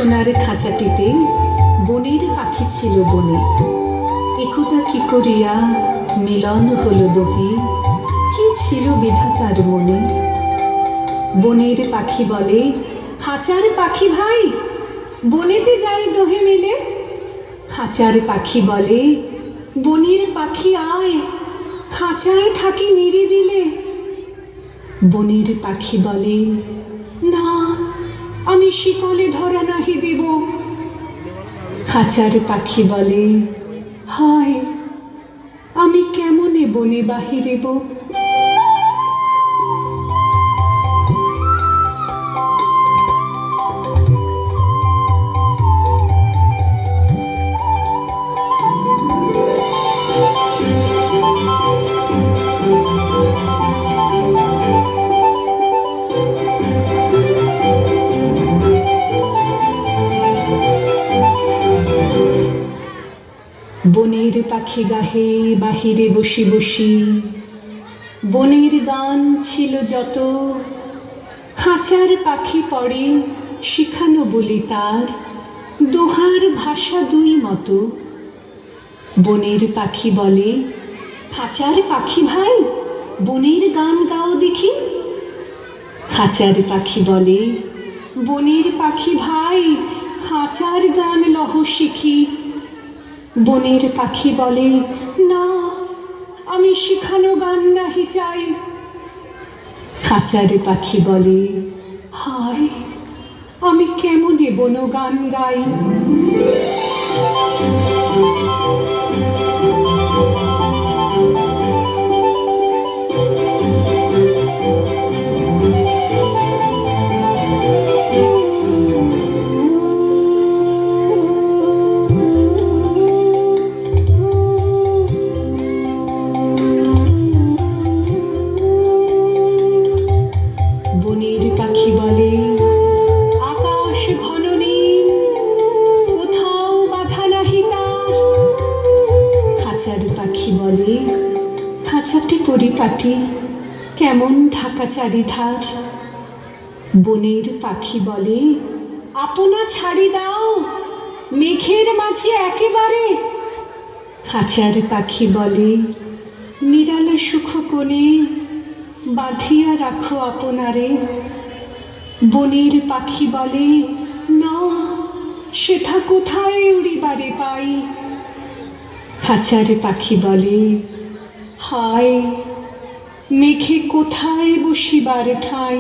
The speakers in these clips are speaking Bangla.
সোনার খাঁচাটিতে বনের পাখি ছিল বনে। একথা কি করিয়া মিলন হলো দোহে, কি ছিল বিধাতার মনে। বনের পাখি বলে, খাঁচার পাখি ভাই, বনেতে যাই দোহে মিলে। খাঁচার পাখি বলে, বনের পাখি আয়, খাঁচায় থাকি নিরিবিলে। বনের পাখি বলে, না, আমি শিকলে ধরা নাহি দেব। খাঁচার পাখি বলে, হায়, আমি কেমনে বনে বাহিরেব। বনের পাখি গাহে বাহিরে বসি বসি, বনের গান ছিল যত। খাঁচার পাখি পড়ে শিখানো বলি তার, দোহার ভাষা দুই মতো। বনের পাখি বলে, খাঁচার পাখি ভাই, বনের গান গাও দেখি। খাঁচার পাখি বলে, বনের পাখি ভাই, খাঁচার গান লহ শিখি। বনের পাখি বলে, না, আমি শিখানো গান নাহি চাই। খাঁচার পাখি বলে, হায়, আমি কেমনে বন গান গাই। বনের পাখি বলে, আকাশ ঘন নীল, কোথাও বাধা নাহি তার। খাঁচার পাখি বলে, খাঁচাটি পরিপাটি, কেমন ঢাকা চারিধার। বনের পাখি বলে, আপনা ছাড়ি দাও, মেঘের মাঝে একেবারে। খাঁচার পাখি বলে, নিরালা সুখ কোণে বাঁধিয়া রাখো আপনারে। বনের পাখি বলে, না, সেথা কোথায় উড়িবারে পাই। খাঁচার পাখি বলে, হায়, মেঘে কোথায় বসিবার ঠাঁই।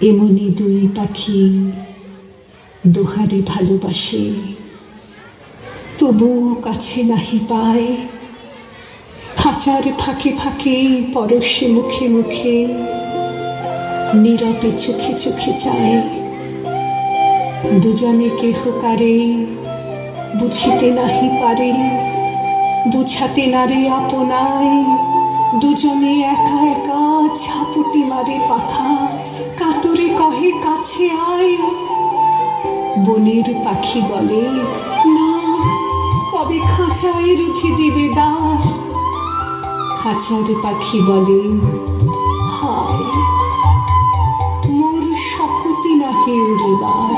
এমনি দুই পাখি দোহারে ভালোবাসে, তবু কাছে নাহি পায়। খাঁচার ফাঁকে ফাঁকে পরশে মুখে মুখে, নীরবে চোখে চোখে চায়। দুজনে কেহ কারে বুঝিতে নাহি পারে, বুঝাতে নারে আপনায়। দুজনে একা একা ঝাপটি মারে পাখা, কাতরে কহে কাছে আয়। বনের পাখি বলে না, কবে খাঁচায় রুখে দিবে দ্বার। খাঁচার পাখি বলে হায়, মোর শকতি নাহি উড়িবার।